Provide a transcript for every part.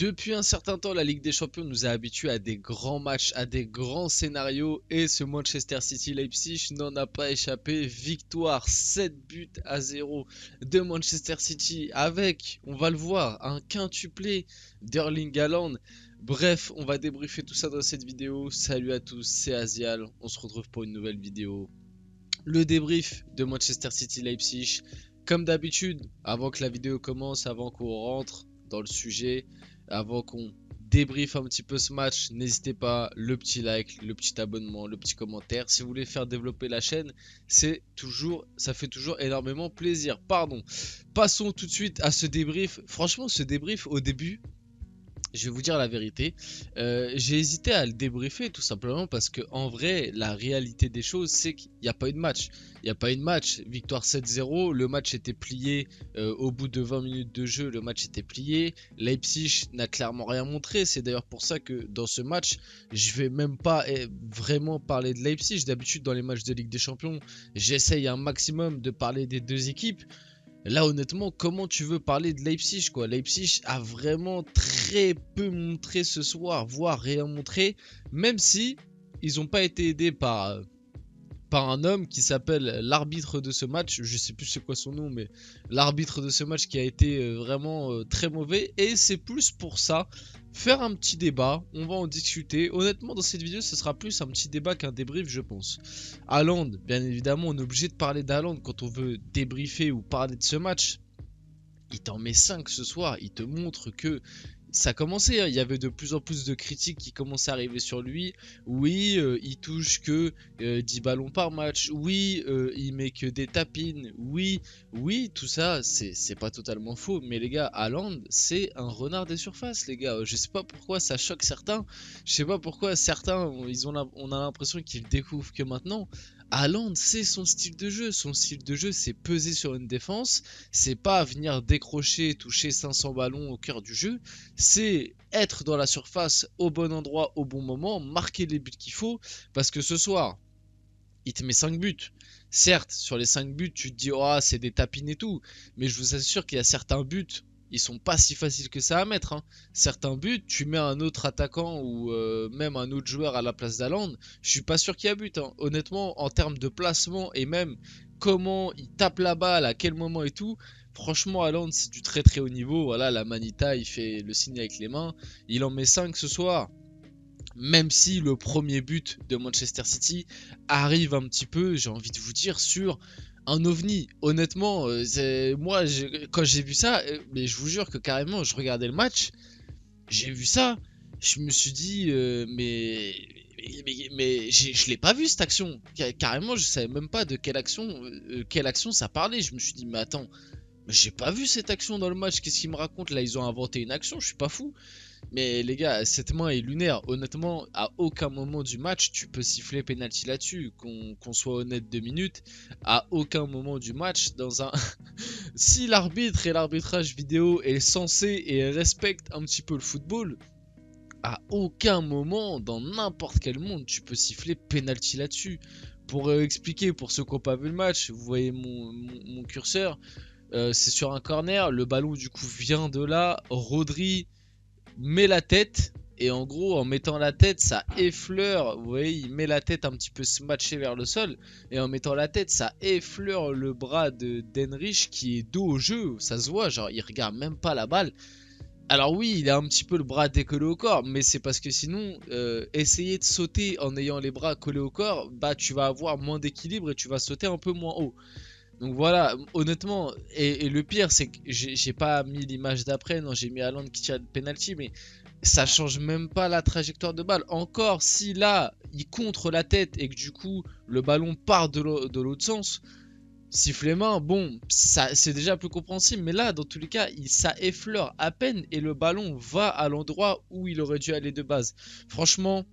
Depuis un certain temps, la Ligue des Champions nous a habitués à des grands matchs, à des grands scénarios et ce Manchester City-Leipzig n'en a pas échappé. Victoire 7 buts à 0 de Manchester City avec, on va le voir, un quintuplé d'Erling Haaland. Bref, on va débriefer tout ça dans cette vidéo. Salut à tous, c'est Azial, on se retrouve pour une nouvelle vidéo. Le débrief de Manchester City-Leipzig. Comme d'habitude, avant que la vidéo commence, avant qu'on rentre dans le sujet, avant qu'on débriefe un petit peu ce match, n'hésitez pas, le petit like, le petit abonnement, le petit commentaire. Si vous voulez faire développer la chaîne, ça fait toujours énormément plaisir. Pardon. Passons tout de suite à ce débrief. Franchement, ce débrief au début, je vais vous dire la vérité, j'ai hésité à le débriefer tout simplement parce que en vrai, la réalité des choses, c'est qu'il n'y a pas eu de match. Il n'y a pas eu de match. Victoire 7-0, le match était plié au bout de 20 minutes de jeu, le match était plié. Leipzig n'a clairement rien montré. C'est d'ailleurs pour ça que dans ce match, je vais même pas vraiment parler de Leipzig. D'habitude, dans les matchs de Ligue des Champions, j'essaye un maximum de parler des deux équipes. Là, honnêtement, comment tu veux parler de Leipzig, quoi? Leipzig a vraiment très peu montré ce soir, voire rien montré, même si ils n'ont pas été aidés par un homme qui s'appelle l'arbitre de ce match. Je sais plus c'est quoi son nom, mais l'arbitre de ce match qui a été vraiment très mauvais. Et c'est plus pour ça, faire un petit débat, on va en discuter. Honnêtement, dans cette vidéo, ce sera plus un petit débat qu'un débrief, je pense. Haaland, bien évidemment, on est obligé de parler d'Haaland quand on veut débriefer ou parler de ce match. Il t'en met 5 ce soir, il te montre que ça commençait, hein. Il y avait de plus en plus de critiques qui commençaient à arriver sur lui. Oui, il touche que 10 ballons par match. Oui, il met que des tapines. Oui, tout ça, c'est pas totalement faux. Mais les gars, Haaland, c'est un renard des surfaces, les gars. Je sais pas pourquoi ça choque certains. Je sais pas pourquoi certains, on a l'impression qu'ils découvrent que maintenant. Haaland, c'est son style de jeu. Son style de jeu, c'est peser sur une défense. C'est pas venir décrocher, toucher 500 ballons au cœur du jeu. C'est être dans la surface au bon endroit, au bon moment, marquer les buts qu'il faut. Parce que ce soir, il te met 5 buts. Certes, sur les 5 buts, tu te dis, oh, c'est des tapines et tout. Mais je vous assure qu'il y a certains buts, ils sont pas si faciles que ça à mettre, hein. Certains buts, tu mets un autre attaquant ou même un autre joueur à la place d'Haaland, je suis pas sûr qu'il y a but, hein. Honnêtement, en termes de placement et même comment il tape la balle, à quel moment et tout, franchement, Haaland, c'est du très très haut niveau. Voilà, la Manita, il fait le signe avec les mains. Il en met 5 ce soir. Même si le premier but de Manchester City arrive un petit peu, j'ai envie de vous dire, sur un ovni. Honnêtement, moi, quand j'ai vu ça, mais je vous jure que carrément, je regardais le match, j'ai vu ça, je me suis dit, mais je l'ai pas vu cette action. Carrément, je savais même pas de quelle action ça parlait. Je me suis dit, mais attends, mais j'ai pas vu cette action dans le match. Qu'est-ce qu'ils me racontent là? Ils ont inventé une action, je suis pas fou. Mais les gars, cette main est lunaire. Honnêtement, à aucun moment du match, tu peux siffler penalty là-dessus. Qu'on soit honnête 2 minutes, à aucun moment du match, dans un... si l'arbitre et l'arbitrage vidéo est censé et respecte un petit peu le football, à aucun moment, dans n'importe quel monde, tu peux siffler penalty là-dessus. Pour expliquer, pour ceux qui n'ont pas vu le match, vous voyez mon curseur, c'est sur un corner, le ballon du coup vient de là, Rodri met la tête et en gros en mettant la tête ça effleure, vous voyez il met la tête un petit peu smatché vers le sol et en mettant la tête ça effleure le bras de d'Henrich qui est dos au jeu, ça se voit, genre il regarde même pas la balle. Alors oui, il a un petit peu le bras décollé au corps, mais c'est parce que sinon, essayer de sauter en ayant les bras collés au corps, bah tu vas avoir moins d'équilibre et tu vas sauter un peu moins haut. Donc voilà, honnêtement, et le pire c'est que j'ai pas mis l'image d'après, non j'ai mis Haaland qui tire le penalty, mais ça change même pas la trajectoire de balle. Encore si là, il contre la tête et que du coup le ballon part de l'autre sens, sifflet main, bon, ça c'est déjà plus compréhensible, mais là dans tous les cas, ça effleure à peine et le ballon va à l'endroit où il aurait dû aller de base. Franchement,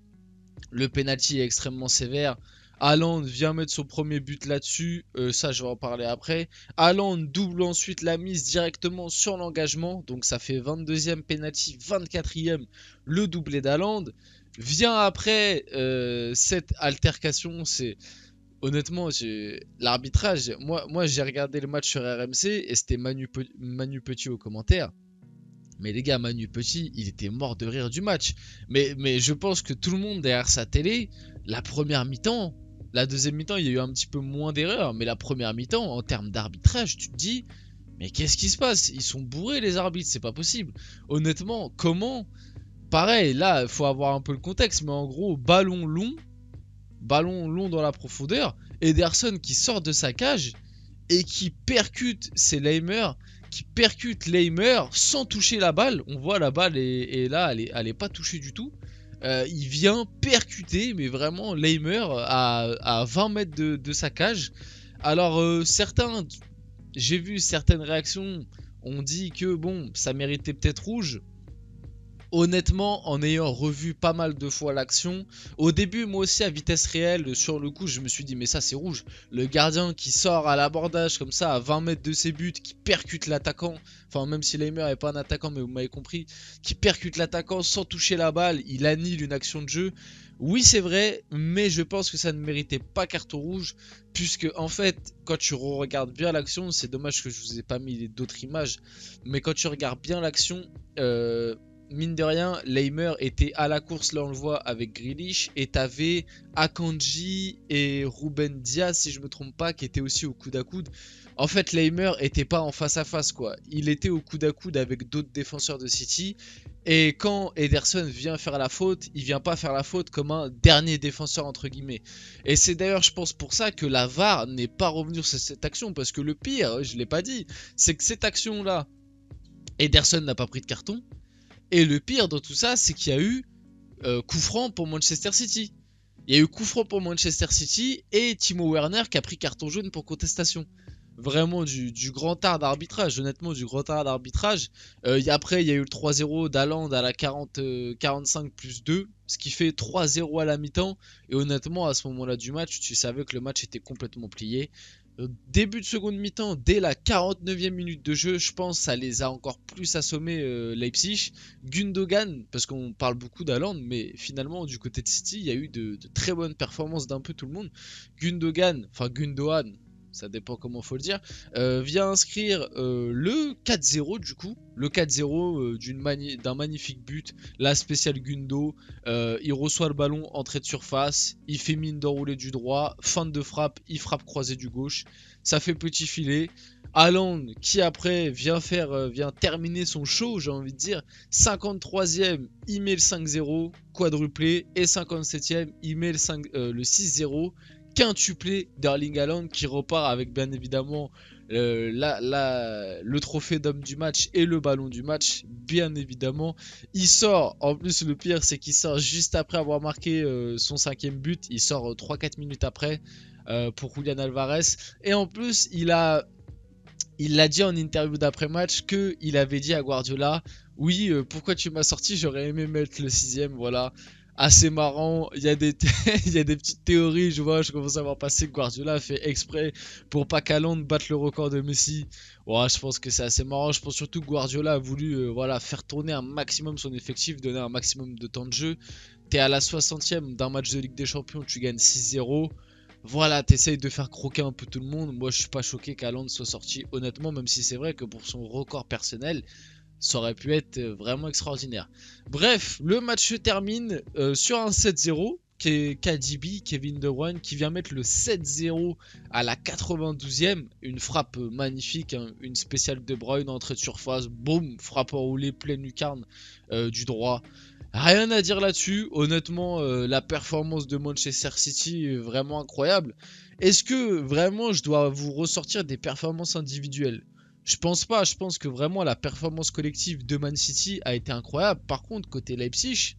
le penalty est extrêmement sévère. Haaland vient mettre son premier but là-dessus, ça je vais en parler après. Haaland double ensuite la mise directement sur l'engagement, donc ça fait 22e penalty, 24e le doublé d'Haaland. Vient après cette altercation, c'est honnêtement l'arbitrage. Moi j'ai regardé le match sur RMC et c'était Manu Petit au commentaire. Mais les gars, Manu Petit, il était mort de rire du match. Mais je pense que tout le monde derrière sa télé, la première mi-temps, la deuxième mi-temps, il y a eu un petit peu moins d'erreurs. Mais la première mi-temps, en termes d'arbitrage, tu te dis, mais qu'est-ce qui se passe? Ils sont bourrés les arbitres, c'est pas possible. Honnêtement, comment? Pareil, là, il faut avoir un peu le contexte. Mais en gros, ballon long dans la profondeur. Ederson qui sort de sa cage et qui percute, c'est Laimer qui percute Laimer sans toucher la balle. On voit la balle et là elle est pas touchée du tout. Il vient percuter mais vraiment Laimer à 20 mètres de sa cage. Alors j'ai vu certaines réactions, on dit que bon ça méritait peut-être rouge. Honnêtement, en ayant revu pas mal de fois l'action, au début, moi aussi à vitesse réelle, sur le coup, je me suis dit, mais ça c'est rouge. Le gardien qui sort à l'abordage comme ça, à 20 mètres de ses buts, qui percute l'attaquant, enfin, même si Laimer n'est pas un attaquant, mais vous m'avez compris, qui percute l'attaquant sans toucher la balle, il annule une action de jeu. Oui, c'est vrai, mais je pense que ça ne méritait pas carton rouge, puisque en fait, quand tu regardes bien l'action, c'est dommage que je vous ai pas mis d'autres images, mais quand tu regardes bien l'action, mine de rien, Laimer était à la course, là on le voit avec Grealish, et t'avais Akanji et Ruben Dias, si je me trompe pas, qui étaient aussi au coude à coude. En fait, Laimer était pas en face à face, quoi. Il était au coude à coude avec d'autres défenseurs de City, et quand Ederson vient faire la faute, il vient pas faire la faute comme un dernier défenseur, entre guillemets. Et c'est d'ailleurs, je pense, pour ça que la VAR n'est pas revenue sur cette action, parce que le pire, je l'ai pas dit, c'est que cette action-là, Ederson n'a pas pris de carton. Et le pire dans tout ça, c'est qu'il y a eu coup franc pour Manchester City. Il y a eu coup franc pour Manchester City et Timo Werner qui a pris carton jaune pour contestation. Vraiment du grand art d'arbitrage, honnêtement du grand art d'arbitrage. Après il y a eu le 3-0 d'Haaland à la 45 plus 2, ce qui fait 3-0 à la mi-temps. Et honnêtement à ce moment-là du match, tu savais que le match était complètement plié. Début de seconde mi-temps, dès la 49e minute de jeu, je pense ça les a encore plus assommés Leipzig. Gundogan, parce qu'on parle beaucoup d'Haaland, mais finalement du côté de City, il y a eu de très bonnes performances d'un peu tout le monde. Gundogan, ça dépend comment faut le dire, vient inscrire le 4-0 du coup. Le 4-0 d'un magnifique but, la spéciale Gundo. Il reçoit le ballon, entrée de surface, il fait mine d'enrouler du droit, fin de frappe, il frappe croisé du gauche. Ça fait petit filet. Haaland qui après vient terminer son show, j'ai envie de dire. 53e, il met le 5-0, quadruplé. Et 57e, il met le 6-0. Quintuplé d'Erling Haaland qui repart avec bien évidemment le trophée d'homme du match et le ballon du match, bien évidemment. Il sort, en plus le pire c'est qu'il sort juste après avoir marqué son 5e but, il sort 3-4 minutes après pour Julian Alvarez. Et en plus il l'a dit en interview d'après-match qu'il avait dit à Guardiola, oui, pourquoi tu m'as sorti, j'aurais aimé mettre le 6e, voilà. Assez marrant, il y a des il y a des petites théories, je commence à voir passer que Guardiola a fait exprès pour pas qu'Haaland batte le record de Messi. Ouais, je pense que c'est assez marrant, je pense surtout que Guardiola a voulu voilà, faire tourner un maximum son effectif, donner un maximum de temps de jeu. T'es à la 60e d'un match de Ligue des Champions, tu gagnes 6-0. Voilà, t'essayes de faire croquer un peu tout le monde. Moi, je suis pas choqué qu'Haaland soit sorti, honnêtement, même si c'est vrai que pour son record personnel, ça aurait pu être vraiment extraordinaire. Bref, le match se termine sur un 7-0. KDB, Kevin De Bruyne, qui vient mettre le 7-0 à la 92e. Une frappe magnifique, hein, une spéciale De Bruyne, entrée de surface, boum, frappe enroulée, pleine lucarne du droit. Rien à dire là-dessus, honnêtement, la performance de Manchester City est vraiment incroyable. Est-ce que vraiment je dois vous ressortir des performances individuelles? Je pense pas, je pense que vraiment la performance collective de Man City a été incroyable. Par contre, côté Leipzig,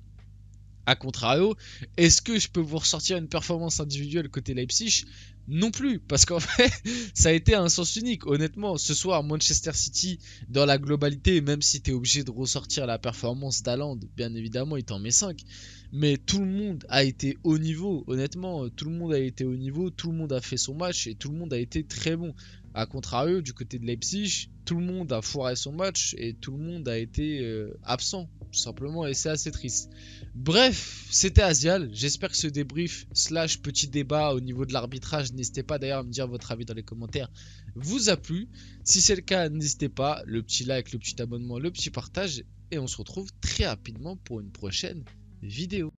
a contrario, est-ce que je peux vous ressortir une performance individuelle côté Leipzig? Non plus, parce qu'en fait, ça a été un sens unique. Honnêtement, ce soir, Manchester City, dans la globalité, même si tu es obligé de ressortir la performance d'Haaland, bien évidemment, il t'en met 5. Mais tout le monde a été au niveau, honnêtement, tout le monde a été au niveau, tout le monde a fait son match et tout le monde a été très bon. A contrario, du côté de Leipzig, tout le monde a foiré son match et tout le monde a été absent. tout simplement, et c'est assez triste. Bref, c'était Azial. J'espère que ce débrief slash petit débat au niveau de l'arbitrage, n'hésitez pas d'ailleurs à me dire votre avis dans les commentaires, vous a plu. Si c'est le cas, n'hésitez pas, le petit like, le petit abonnement, le petit partage, et on se retrouve très rapidement pour une prochaine vidéo.